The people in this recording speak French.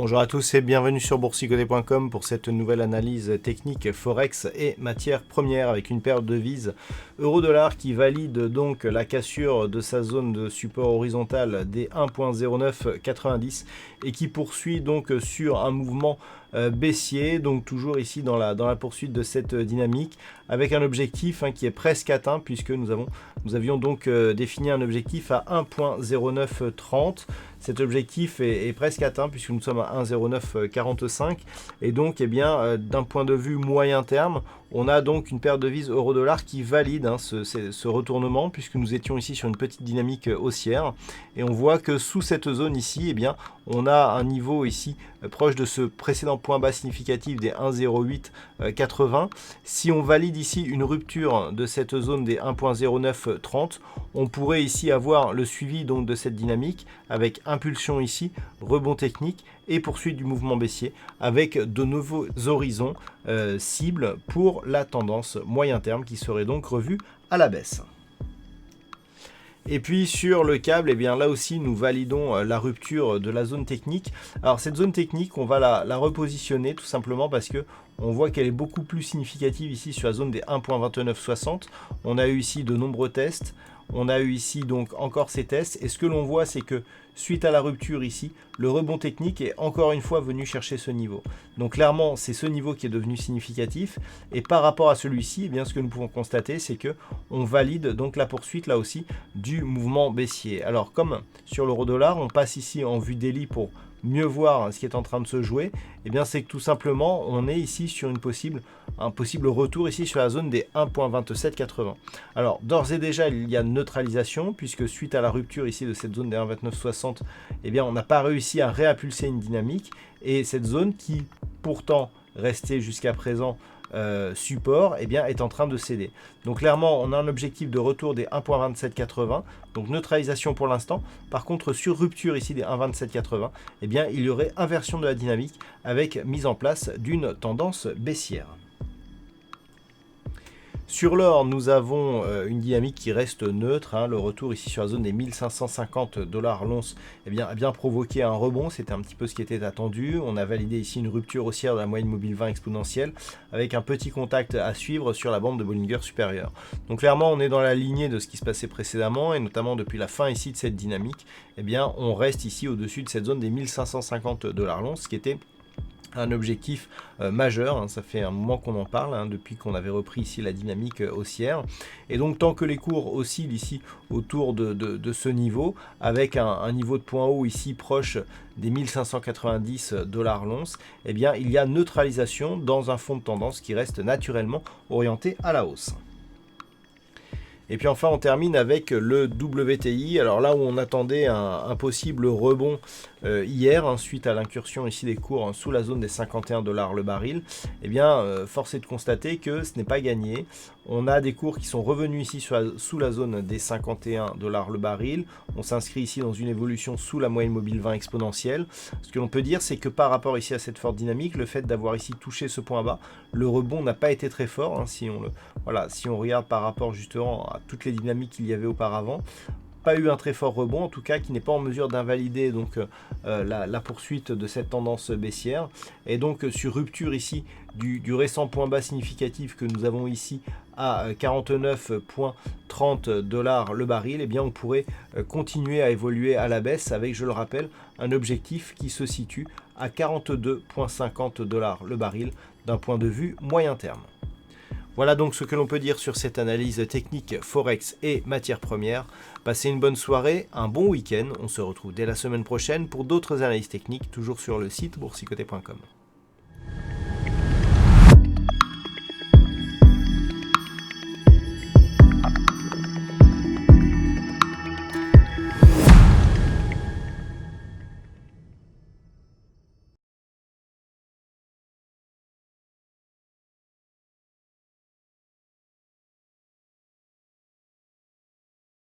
Bonjour à tous et bienvenue sur boursicoté.com pour cette nouvelle analyse technique Forex et matières premières avec une paire de devises euro-dollar qui valide donc la cassure de sa zone de support horizontal des 1.0990 et qui poursuit donc sur un mouvement baissier, donc toujours ici dans la poursuite de cette dynamique avec un objectif qui est presque atteint puisque nous avions donc défini un objectif à 1.0930. Cet objectif est presque atteint puisque nous sommes à 1.0945 et donc d'un point de vue moyen terme, on a donc une paire de devises euro-dollar qui valide ce retournement puisque nous étions ici sur une petite dynamique haussière et on voit que sous cette zone ici, on a un niveau ici proche de ce précédent point bas significatif des 1.0880. Si on valide ici une rupture de cette zone des 1.0930, on pourrait ici avoir le suivi donc de cette dynamique avec impulsion ici, rebond technique et poursuite du mouvement baissier avec de nouveaux horizons cibles pour la tendance moyen terme qui serait donc revue à la baisse. Et puis sur le câble, là aussi nous validons la rupture de la zone technique. Alors cette zone technique, on va la repositionner tout simplement parce que on voit qu'elle est beaucoup plus significative ici sur la zone des 1.2960. On a eu ici de nombreux tests. On a eu ici donc encore ces tests et ce que l'on voit c'est que suite à la rupture ici, le rebond technique est encore une fois venu chercher ce niveau. Donc clairement c'est ce niveau qui est devenu significatif et par rapport à celui-ci, ce que nous pouvons constater c'est que on valide donc la poursuite là aussi du mouvement baissier. Alors comme sur l'euro-dollar, on passe ici en vue daily pour mieux voir ce qui est en train de se jouer, c'est que tout simplement on est ici sur un possible retour ici sur la zone des 1.2780. Alors d'ores et déjà il y a neutralisation puisque suite à la rupture ici de cette zone des 1.2960, on n'a pas réussi à réimpulser une dynamique et cette zone qui pourtant restait jusqu'à présent support est en train de céder. Donc clairement on a un objectif de retour des 1.2780, donc neutralisation pour l'instant. Par contre sur rupture ici des 1.2780, il y aurait inversion de la dynamique avec mise en place d'une tendance baissière. Sur l'or, nous avons une dynamique qui reste neutre. Le retour ici sur la zone des 1550 $ l'once a bien provoqué un rebond. C'était un petit peu ce qui était attendu. On a validé ici une rupture haussière de la moyenne mobile 20 exponentielle avec un petit contact à suivre sur la bande de Bollinger supérieure. Donc clairement, on est dans la lignée de ce qui se passait précédemment et notamment depuis la fin ici de cette dynamique. On reste ici au-dessus de cette zone des 1550 $ l'once, ce qui était un objectif majeur, ça fait un moment qu'on en parle, depuis qu'on avait repris ici la dynamique haussière. Et donc tant que les cours oscillent ici autour de ce niveau, avec un niveau de point haut ici proche des 1590 $ l'once, il y a neutralisation dans un fond de tendance qui reste naturellement orienté à la hausse. Et puis enfin on termine avec le WTI, alors là où on attendait un possible rebond hier, suite à l'incursion ici des cours sous la zone des 51 $ le baril, force est de constater que ce n'est pas gagné. On a des cours qui sont revenus ici sous la zone des 51 $ le baril. On s'inscrit ici dans une évolution sous la moyenne mobile 20 exponentielle. Ce que l'on peut dire, c'est que par rapport ici à cette forte dynamique, le fait d'avoir ici touché ce point bas, le rebond n'a pas été très fort. Si on regarde par rapport justement à toutes les dynamiques qu'il y avait auparavant, pas eu un très fort rebond, en tout cas qui n'est pas en mesure d'invalider donc la poursuite de cette tendance baissière. Et donc sur rupture ici du récent point bas significatif que nous avons ici à 49,30 $ le baril, on pourrait continuer à évoluer à la baisse avec, je le rappelle, un objectif qui se situe à 42,50 $ le baril d'un point de vue moyen terme. Voilà donc ce que l'on peut dire sur cette analyse technique Forex et matières premières. Passez une bonne soirée, un bon week-end. On se retrouve dès la semaine prochaine pour d'autres analyses techniques, toujours sur le site boursicoté.com.